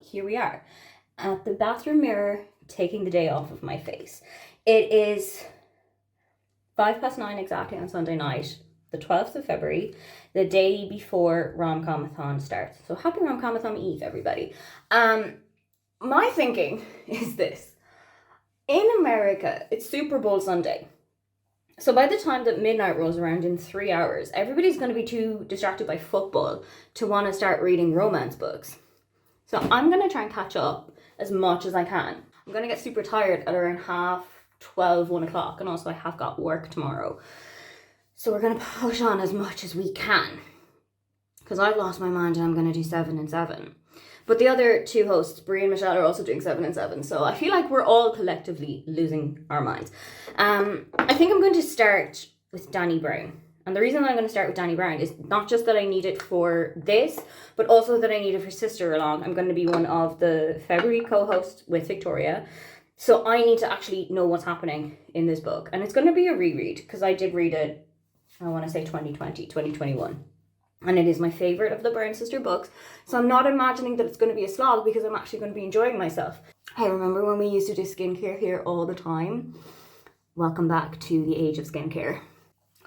here we are at the bathroom mirror, taking the day off of my face. It is 9:05 exactly on Sunday night, the 12th of February, the day before RomComAthon starts. So happy RomComAthon Eve, everybody. My thinking is this. In America, it's Super Bowl Sunday. So by the time that midnight rolls around in 3 hours, everybody's going to be too distracted by football to want to start reading romance books. So I'm going to try and catch up as much as I can. I'm going to get super tired at around 12:30, 1 o'clock, and also I have got work tomorrow. So we're going to push on as much as we can, because I've lost my mind and I'm going to do 7 and 7. But the other two hosts, Brie and Michelle, are also doing 7 and 7. So I feel like we're all collectively losing our minds. I think I'm going to start with Dani Brown. And the reason I'm going to start with Dani Brown is not just that I need it for this, but also that I need it for Sister Along. I'm going to be one of the February co-hosts with Victoria. So I need to actually know what's happening in this book. And it's going to be a reread, because I did read it, I want to say 2021. And it is my favourite of the Brown Sister books. So I'm not imagining that it's going to be a slog, because I'm actually going to be enjoying myself. I remember when we used to do skincare here all the time. Welcome back to the age of skincare.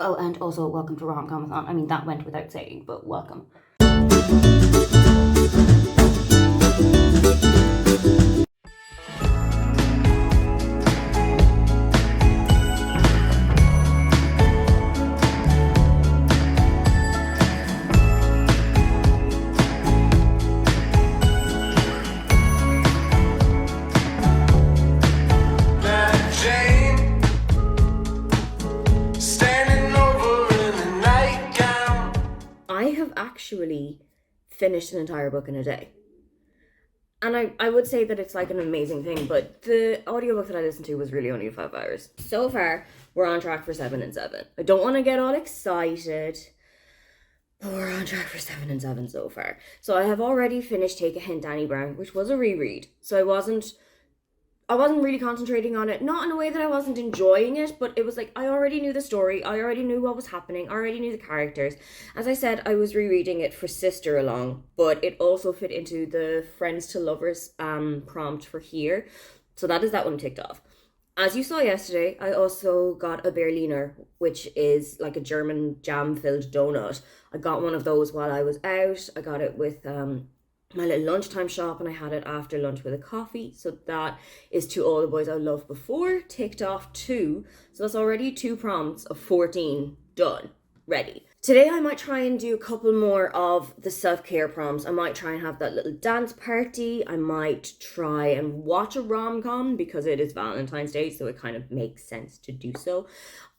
Oh, and also welcome to RomComAthon. I mean, that went without saying, but welcome. Actually finished an entire book in a day. And I would say that it's like an amazing thing, but the audiobook that I listened to was really only 5 hours. So far, we're on track for 7 and 7. I don't want to get all excited, but we're on track for 7 and 7 so far. So I have already finished Take a Hint, Dani Brown, which was a reread. So I wasn't really concentrating on it, not in a way that I wasn't enjoying it, but it was like I already knew the story, I already knew what was happening, I already knew the characters. As I said, I was rereading it for Sister Along, but it also fit into the Friends to Lovers prompt for here. So that is that one ticked off. As you saw yesterday, I also got a Berliner, which is like a German jam-filled donut. I got one of those while I was out. I got it with my little lunchtime shop, and I had it after lunch with a coffee. So that is To All the Boys I Loved Before, ticked off 2. So that's already 2 prompts of 14 done, ready. Today I might try and do a couple more of the self-care prompts. I might try and have that little dance party. I might try and watch a rom-com, because it is Valentine's Day, so it kind of makes sense to do so.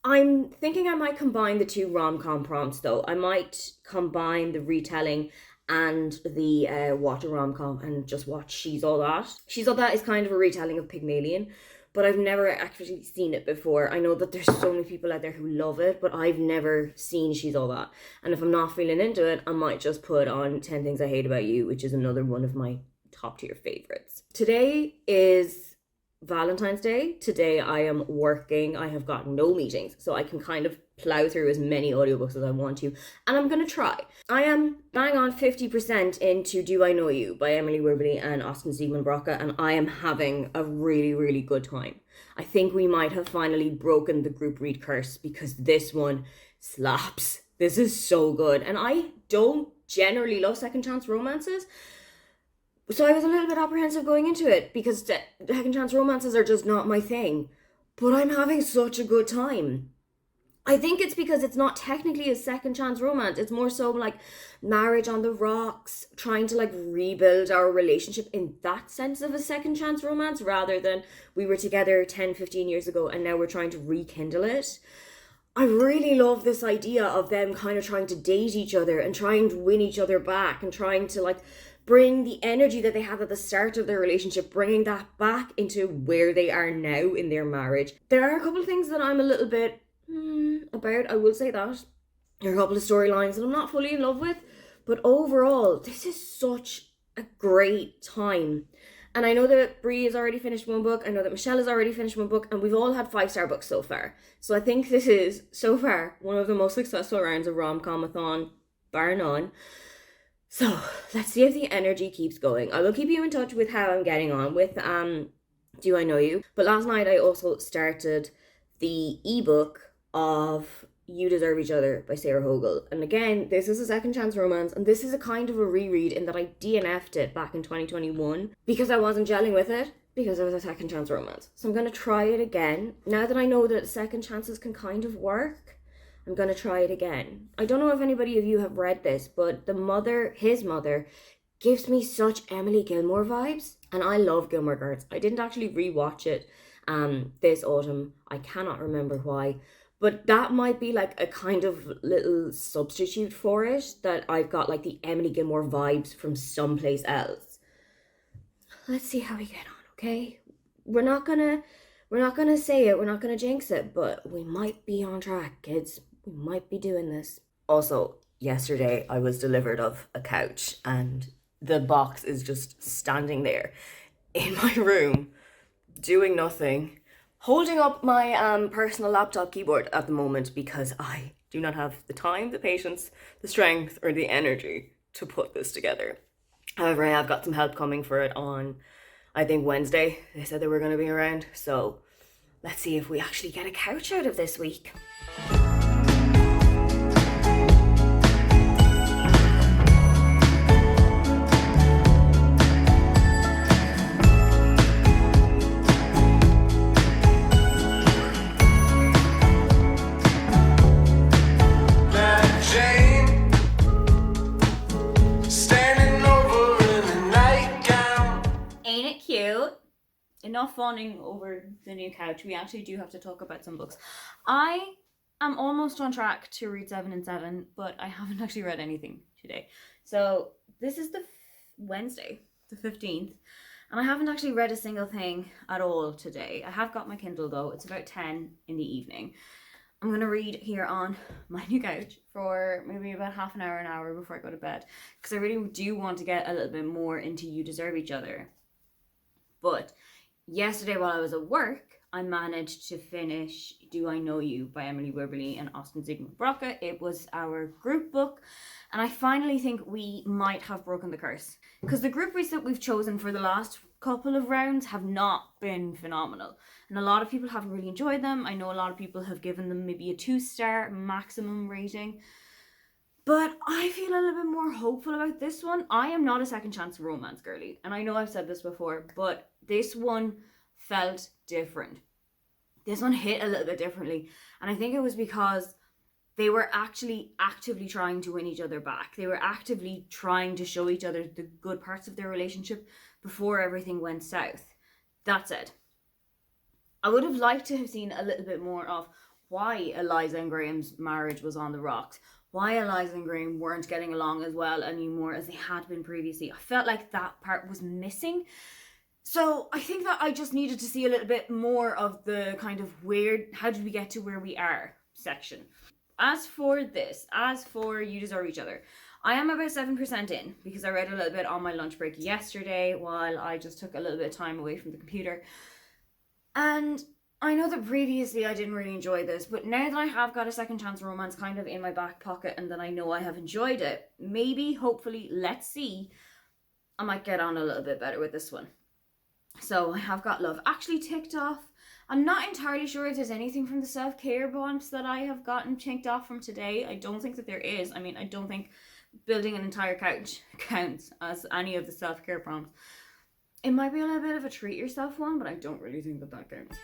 I'm thinking I might combine the 2 rom-com prompts though. I might combine the retelling and the watch a rom-com and just watch She's All That. She's All That is kind of a retelling of Pygmalion, but I've never actually seen it before. I know that there's so many people out there who love it, but I've never seen She's All That. And if I'm not feeling into it, I might just put on 10 Things I Hate About You, which is another one of my top tier favorites. Today is Valentine's Day. Today I am working. I have got no meetings, so I can kind of plow through as many audiobooks as I want to, and I'm going to try. I am bang on 50% into Do I Know You by Emily Wibberley and Austin Siegmund Brocka, and I am having a really, really good time. I think we might have finally broken the group read curse, because this one slaps. This is so good, and I don't generally love second chance romances. So I was a little bit apprehensive going into it, because second chance romances are just not my thing. But I'm having such a good time. I think it's because it's not technically a second chance romance. It's more so like marriage on the rocks, trying to like rebuild our relationship in that sense of a second chance romance, rather than we were together 10, 15 years ago and now we're trying to rekindle it. I really love this idea of them kind of trying to date each other and trying to win each other back and trying to like bring the energy that they had at the start of their relationship, bringing that back into where they are now in their marriage. There are a couple of things that I'm a little bit about, I will say that. There are a couple of storylines that I'm not fully in love with, but overall, this is such a great time. And I know that Brie has already finished one book, I know that Michelle has already finished one book, and we've all had 5-star books so far. So I think this is, so far, one of the most successful rounds of RomComAthon, bar none. So let's see if the energy keeps going. I will keep you in touch with how I'm getting on with Do I Know You? But last night I also started the ebook of You Deserve Each Other by Sarah Hogle. And again, this is a second chance romance, and this is a kind of a reread in that I DNF'd it back in 2021 because I wasn't gelling with it, because it was a second chance romance. So I'm going to try it again. Now that I know that second chances can kind of work, I'm going to try it again. I don't know if anybody of you have read this, but his mother, gives me such Emily Gilmore vibes. And I love Gilmore Girls. I didn't actually rewatch it this autumn. I cannot remember why. But that might be like a kind of little substitute for it, that I've got like the Emily Gilmore vibes from someplace else. Let's see how we get on, okay? We're not gonna say it, we're not gonna jinx it, but we might be on track, kids. We might be doing this. Also, yesterday I was delivered of a couch, and the box is just standing there in my room, doing nothing, holding up my personal laptop keyboard at the moment because I do not have the time, the patience, the strength, or the energy to put this together. However, I have got some help coming for it on, I think, Wednesday. They said they were going to be around, so let's see if we actually get a couch out of this week. Enough fawning over the new couch. We actually do have to talk about some books. I am almost on track to read 7 and 7, but I haven't actually read anything today. So this is the Wednesday, the 15th, and I haven't actually read a single thing at all today. I have got my Kindle though. It's about 10 in the evening. I'm going to read here on my new couch for maybe about half an hour before I go to bed, because I really do want to get a little bit more into You Deserve Each Other. But yesterday while I was at work, I managed to finish Do I Know You by Emily Wibberley and Austin Zygmunt Brocka. It was our group book, and I finally think we might have broken the curse, because the group reads that we've chosen for the last couple of rounds have not been phenomenal, and a lot of people haven't really enjoyed them. I know a lot of people have given them maybe a 2-star maximum rating, but I feel a little bit more hopeful about this one. I am not a second chance romance girly, and I know I've said this before, but this one felt different. This one hit a little bit differently, and I think it was because they were actually actively trying to win each other back. They were actively trying to show each other the good parts of their relationship before everything went south. That said, I would have liked to have seen a little bit more of why Eliza and Graham's marriage was on the rocks, why Eliza and Graham weren't getting along as well anymore as they had been previously. I felt like that part was missing. So I think that I just needed to see a little bit more of the kind of weird, how did we get to where we are section. As for You Deserve Each Other, I am about 7% in, because I read a little bit on my lunch break yesterday while I just took a little bit of time away from the computer. And I know that previously I didn't really enjoy this, but now that I have got a second chance romance kind of in my back pocket and that I know I have enjoyed it, maybe, hopefully, let's see, I might get on a little bit better with this one. So I have got Love Actually ticked off. I'm not entirely sure if there's anything from the self-care prompts that I have gotten ticked off from today. I don't think that there is. I mean, I don't think building an entire couch counts as any of the self-care prompts. It might be a little bit of a treat yourself one, but I don't really think that counts.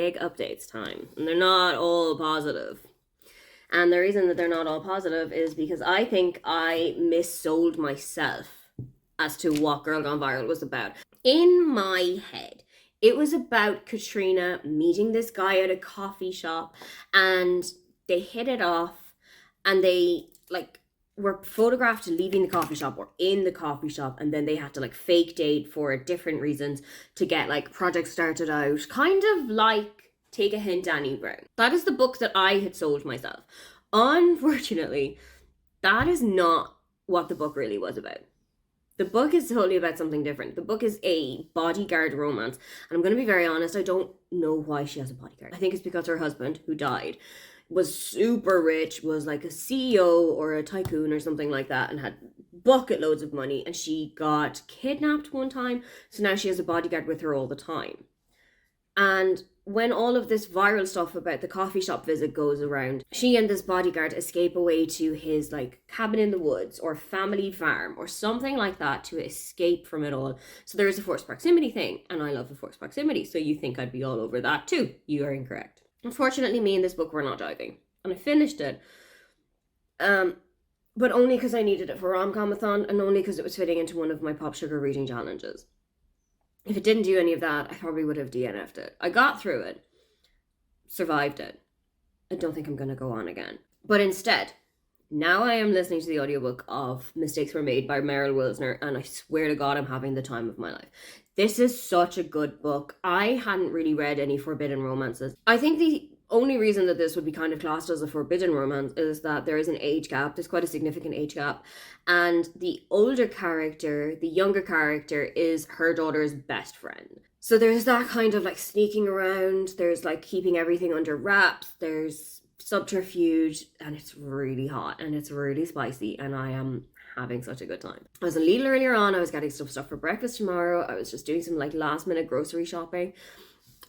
make updates time. And they're not all positive. And the reason that they're not all positive is because I think I missold myself as to what Girl Gone Viral was about. In my head, it was about Katrina meeting this guy at a coffee shop, and they hit it off, and they like were photographed leaving the coffee shop or in the coffee shop, and then they had to like fake date for different reasons to get like projects started out, kind of like Take a Hint, Danny Brown. That is the book that I had sold myself. Unfortunately, that is not what the book really was about. The book is totally about something different. The book is a bodyguard romance. And I'm going to be very honest, I don't know why she has a bodyguard. I think it's because her husband, who died, was super rich, was like a CEO or a tycoon or something like that, and had bucket loads of money. And she got kidnapped one time. So now she has a bodyguard with her all the time. And when all of this viral stuff about the coffee shop visit goes around, she and this bodyguard escape away to his like cabin in the woods or family farm or something like that to escape from it all. So there is a forced proximity thing, and I love the forced proximity, so you think I'd be all over that too. You are incorrect. Unfortunately, me and this book were not diving, and I finished it. But only because I needed it for RomComAthon, and only because it was fitting into one of my Pop Sugar reading challenges. If it didn't do any of that, I probably would have DNF'd it. I got through it, survived it. I don't think I'm going to go on again. But instead, now I am listening to the audiobook of Mistakes Were Made by Meryl Wilsner, and I swear to God, I'm having the time of my life. This is such a good book. I hadn't really read any forbidden romances. I think the only reason that this would be kind of classed as a forbidden romance is that there is an age gap. There's quite a significant age gap. And the older character, the younger character, is her daughter's best friend. So there's that kind of like sneaking around. There's like keeping everything under wraps. There's subterfuge, and it's really hot and it's really spicy, and I am having such a good time. I was in Lidl earlier on. I was getting some stuff for breakfast tomorrow. I was just doing some like last minute grocery shopping.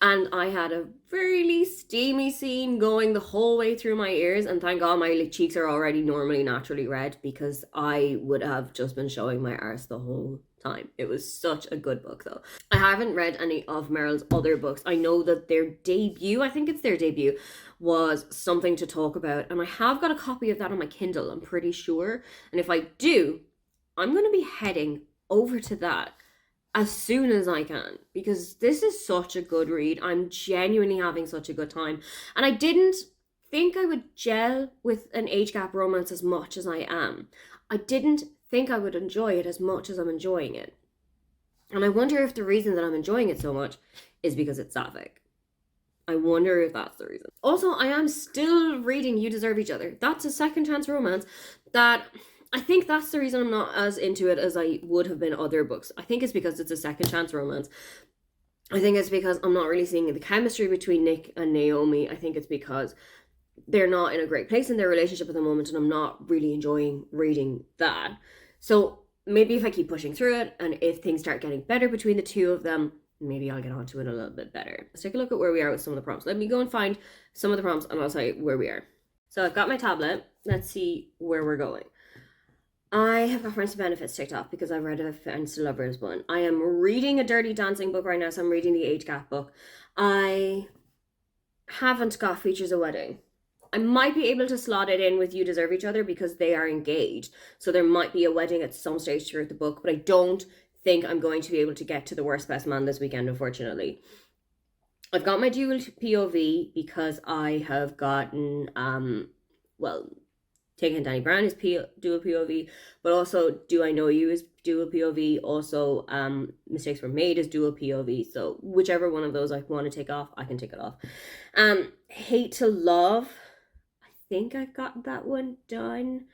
And I had a really steamy scene going the whole way through my ears. And thank God my cheeks are already normally naturally red, because I would have just been showing my arse the whole time. It was such a good book though. I haven't read any of Meryl's other books. I know that their debut, I think it's their debut, was Something to Talk About. And I have got a copy of that on my Kindle, I'm pretty sure. And if I do, I'm going to be heading over to that as soon as I can, because this is such a good read. I'm genuinely having such a good time, and I didn't think I would gel with an age gap romance as much as I am. I didn't think I would enjoy it as much as I'm enjoying it, and I wonder if the reason that I'm enjoying it so much is because it's sapphic. I wonder if that's the reason. Also, I am still reading You Deserve Each Other. That's a second chance romance that I think that's the reason I'm not as into it as I would have been other books. I think it's because it's a second chance romance. I think it's because I'm not really seeing the chemistry between Nick and Naomi. I think it's because they're not in a great place in their relationship at the moment, and I'm not really enjoying reading that. So maybe if I keep pushing through it, and if things start getting better between the two of them, maybe I'll get onto it a little bit better. Let's take a look at where we are with some of the prompts. Let me go and find some of the prompts, and I'll tell you where we are. So I've got my tablet. Let's see where we're going. I have got Friends to Benefits ticked off because I've read a Friends to Lovers one. I am reading a Dirty Dancing book right now, so I'm reading the age gap book. I haven't got Features a Wedding. I might be able to slot it in with You Deserve Each Other because they are engaged. So there might be a wedding at some stage throughout the book, but I don't think I'm going to be able to get to The Worst Best Man this weekend, unfortunately. I've got my dual POV because I have gotten, Take a Hint, Danny Brown is dual POV, but also Do I Know You is dual POV. Also, Mistakes Were Made is dual POV. So whichever one of those I want to take off, I can take it off. Hate to Love, I think I've got that one done.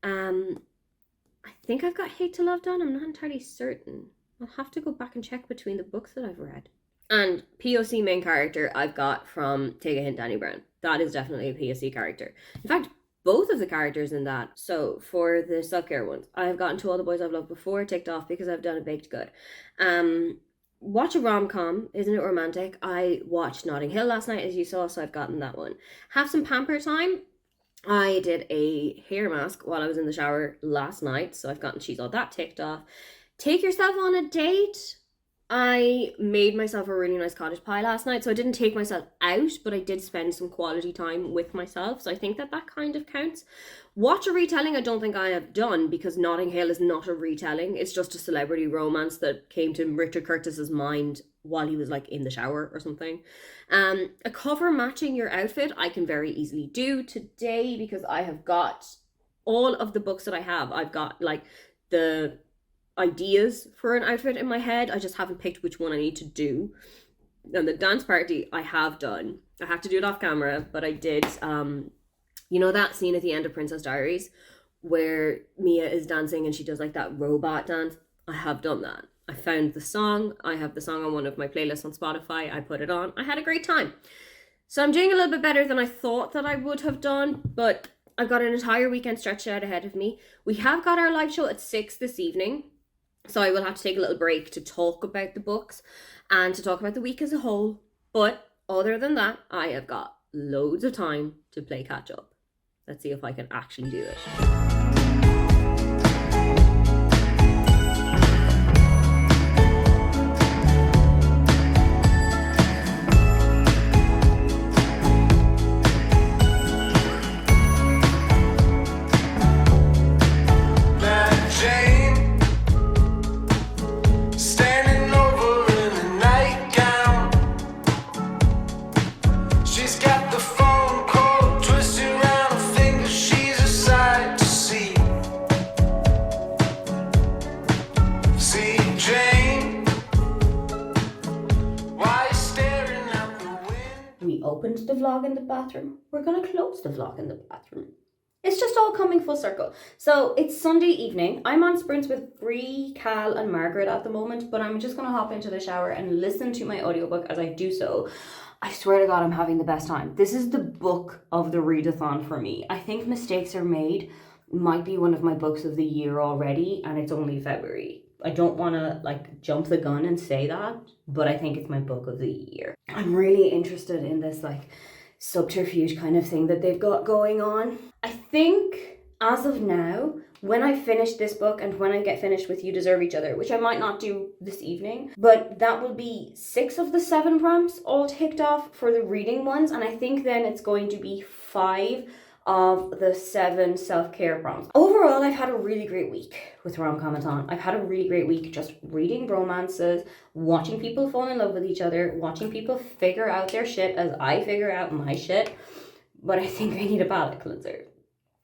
I think I've got Hate to Love done. I'm not entirely certain. I'll have to go back and check between the books that I've read. And POC main character I've got from Take a Hint, Danny Brown. That is definitely a POC character. In fact, both of the characters in that. So for the self-care ones, I've gotten To All the Boys I've Loved Before ticked off because I've done a baked good. Watch a rom-com, isn't it romantic? I watched Notting Hill last night, as you saw, so I've gotten that one. Have some pamper time. I did a hair mask while I was in the shower last night, so I've gotten She's All That ticked off. Take yourself on a date. I made myself a really nice cottage pie last night, so I didn't take myself out, but I did spend some quality time with myself, so I think that kind of counts. Watch a retelling I don't think I have done, because Notting Hill is not a retelling. It's just a celebrity romance that came to Richard Curtis's mind while he was like in the shower or something. A cover matching your outfit I can very easily do today, because I have got all of the books that I have. I've got like the ideas for an outfit in my head. I just haven't picked which one I need to do. And the dance party I have done. I have to do it off camera, but I did you know that scene at the end of Princess Diaries where Mia is dancing and she does like that robot dance? I have done that. I found the song. I have the song on one of my playlists on Spotify. I put it on. I had a great time. So I'm doing a little bit better than I thought that I would have done, but I've got an entire weekend stretched out ahead of me. We have got our live show at 6 this evening. So I will have to take a little break to talk about the books and to talk about the week as a whole. But other than that, I have got loads of time to play catch up. Let's see if I can actually do it. Opened the vlog in the bathroom. We're gonna close the vlog in the bathroom. It's just all coming full circle. So it's Sunday evening. I'm on sprints with Bree, Cal and Margaret at the moment, but I'm just gonna hop into the shower and listen to my audiobook as I do so. I swear to God, I'm having the best time. This is the book of the readathon for me. I think Mistakes Are Made might be one of my books of the year already, and it's only February. I don't want to like jump the gun and say that, but I think it's my book of the year. I'm really interested in this like subterfuge kind of thing that they've got going on. I think as of now, when I finish this book and when I get finished with You Deserve Each Other, which I might not do this evening, but that will be 6 of the 7 prompts all ticked off for the reading ones. And I think then it's going to be 5 of the 7 self-care prompts. Overall, I've had a really great week with RomComAthon. I've had a really great week just reading romances, watching people fall in love with each other, watching people figure out their shit as I figure out my shit. But I think I need a palate cleanser.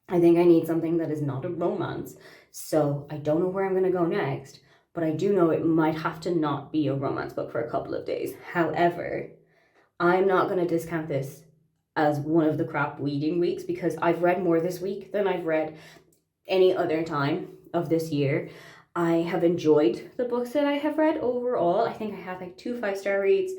I think I need something that is not a romance. So I don't know where I'm going to go next, but I do know it might have to not be a romance book for a couple of days. However, I'm not going to discount this as one of the crap reading weeks, because I've read more this week than I've read any other time of this year. I have enjoyed the books that I have read overall. I think I have like 2 5-star reads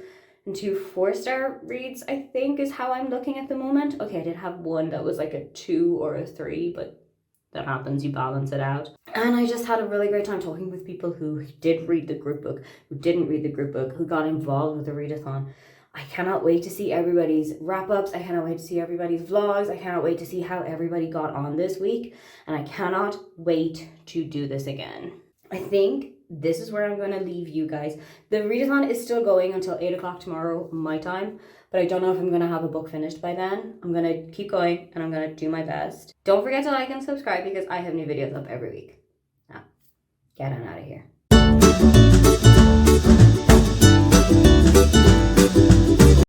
and 2 4-star reads, I think is how I'm looking at the moment. Okay, I did have one that was like a 2 or a 3, but that happens, you balance it out. And I just had a really great time talking with people who did read the group book, who didn't read the group book, who got involved with the readathon. I cannot wait to see everybody's wrap-ups. I cannot wait to see everybody's vlogs. I cannot wait to see how everybody got on this week. And I cannot wait to do this again. I think this is where I'm going to leave you guys. The readathon is still going until 8 o'clock tomorrow, my time. But I don't know if I'm going to have a book finished by then. I'm going to keep going and I'm going to do my best. Don't forget to like and subscribe because I have new videos up every week. Now, get on out of here.